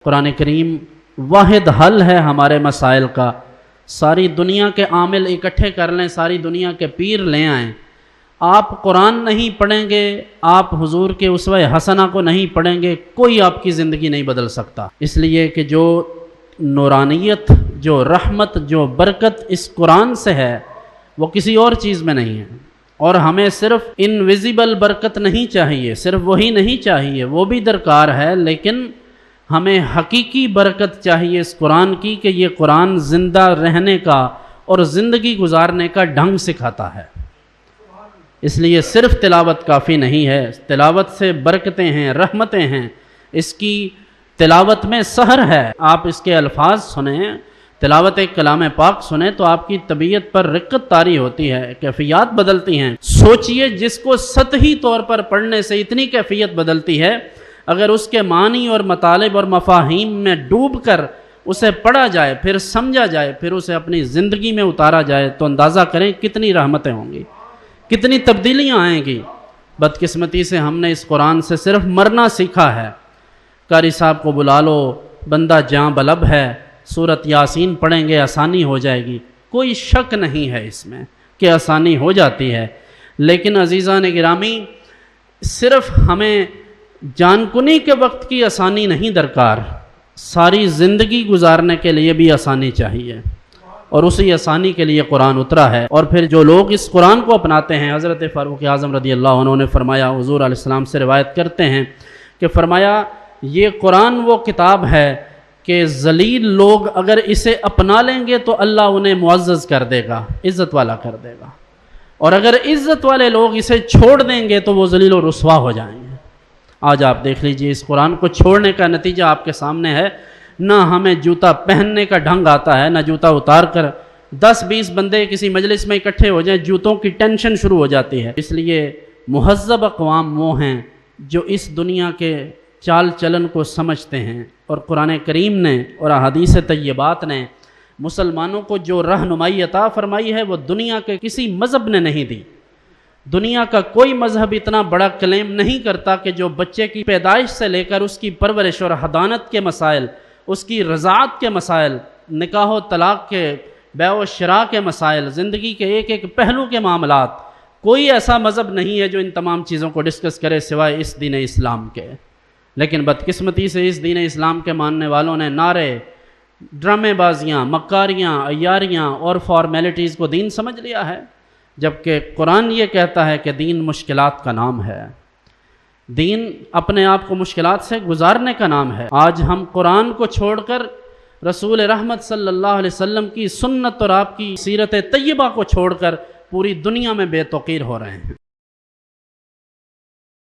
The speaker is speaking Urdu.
قرآن کریم واحد حل ہے ہمارے مسائل کا۔ ساری دنیا کے عامل اکٹھے کر لیں، ساری دنیا کے پیر لے آئیں، آپ قرآن نہیں پڑھیں گے، آپ حضور کے اسوہ حسنہ کو نہیں پڑھیں گے، کوئی آپ کی زندگی نہیں بدل سکتا۔ اس لیے کہ جو نورانیت، جو رحمت، جو برکت اس قرآن سے ہے وہ کسی اور چیز میں نہیں ہے۔ اور ہمیں صرف انویزیبل برکت نہیں چاہیے، صرف وہی نہیں چاہیے، وہ بھی درکار ہے، لیکن ہمیں حقیقی برکت چاہیے اس قرآن کی، کہ یہ قرآن زندہ رہنے کا اور زندگی گزارنے کا ڈھنگ سکھاتا ہے۔ اس لیے صرف تلاوت کافی نہیں ہے، تلاوت سے برکتیں ہیں، رحمتیں ہیں، اس کی تلاوت میں سحر ہے۔ آپ اس کے الفاظ سنیں، تلاوت کلام پاک سنیں تو آپ کی طبیعت پر رقت طاری ہوتی ہے، کیفیات بدلتی ہیں۔ سوچئے جس کو سطحی طور پر پڑھنے سے اتنی کیفیت بدلتی ہے، اگر اس کے معنی اور مطالب اور مفاہیم میں ڈوب کر اسے پڑھا جائے، پھر سمجھا جائے، پھر اسے اپنی زندگی میں اتارا جائے، تو اندازہ کریں کتنی رحمتیں ہوں گی، کتنی تبدیلیاں آئیں گی۔ بدقسمتی سے ہم نے اس قرآن سے صرف مرنا سیکھا ہے۔ قاری صاحب کو بلا لو، بندہ جاں بلب ہے، سورت یاسین پڑھیں گے آسانی ہو جائے گی۔ کوئی شک نہیں ہے اس میں کہ آسانی ہو جاتی ہے، لیکن عزیزان گرامی، صرف ہمیں جان کنی کے وقت کی آسانی نہیں درکار، ساری زندگی گزارنے کے لیے بھی آسانی چاہیے، اور اسی آسانی کے لیے قرآن اترا ہے۔ اور پھر جو لوگ اس قرآن کو اپناتے ہیں، حضرت فاروق اعظم رضی اللہ عنہ نے فرمایا، حضور علیہ السلام سے روایت کرتے ہیں کہ فرمایا یہ قرآن وہ کتاب ہے کہ ذلیل لوگ اگر اسے اپنا لیں گے تو اللہ انہیں معزز کر دے گا، عزت والا کر دے گا، اور اگر عزت والے لوگ اسے چھوڑ دیں گے تو وہ ذلیل و رسوا ہو جائیں گے۔ آج آپ دیکھ لیجئے اس قرآن کو چھوڑنے کا نتیجہ آپ کے سامنے ہے۔ نہ ہمیں جوتا پہننے کا ڈھنگ آتا ہے، نہ جوتا اتار کر 10-20 بندے کسی مجلس میں اکٹھے ہو جائیں، جوتوں کی ٹینشن شروع ہو جاتی ہے۔ اس لیے مہذب اقوام وہ ہیں جو اس دنیا کے چال چلن کو سمجھتے ہیں، اور قرآن کریم نے اور احادیث طیبات نے مسلمانوں کو جو رہنمائی عطا فرمائی ہے وہ دنیا کے کسی مذہب نے نہیں دی۔ دنیا کا کوئی مذہب اتنا بڑا کلیم نہیں کرتا کہ جو بچے کی پیدائش سے لے کر اس کی پرورش اور حضانت کے مسائل، اس کی رضاعت کے مسائل، نکاح و طلاق کے، بیع و شراء کے مسائل، زندگی کے ایک ایک پہلو کے معاملات، کوئی ایسا مذہب نہیں ہے جو ان تمام چیزوں کو ڈسکس کرے سوائے اس دین اسلام کے۔ لیکن بدقسمتی سے اس دین اسلام کے ماننے والوں نے نعرے، ڈرامے بازیاں، مکاریاں، عیاریاں اور فارمیلٹیز کو دین سمجھ لیا ہے، جبکہ قرآن یہ کہتا ہے کہ دین مشکلات کا نام ہے، دین اپنے آپ کو مشکلات سے گزارنے کا نام ہے۔ آج ہم قرآن کو چھوڑ کر رسول رحمت صلی اللہ علیہ وسلم کی سنت اور آپ کی سیرت طیبہ کو چھوڑ کر پوری دنیا میں بے توقیر ہو رہے ہیں۔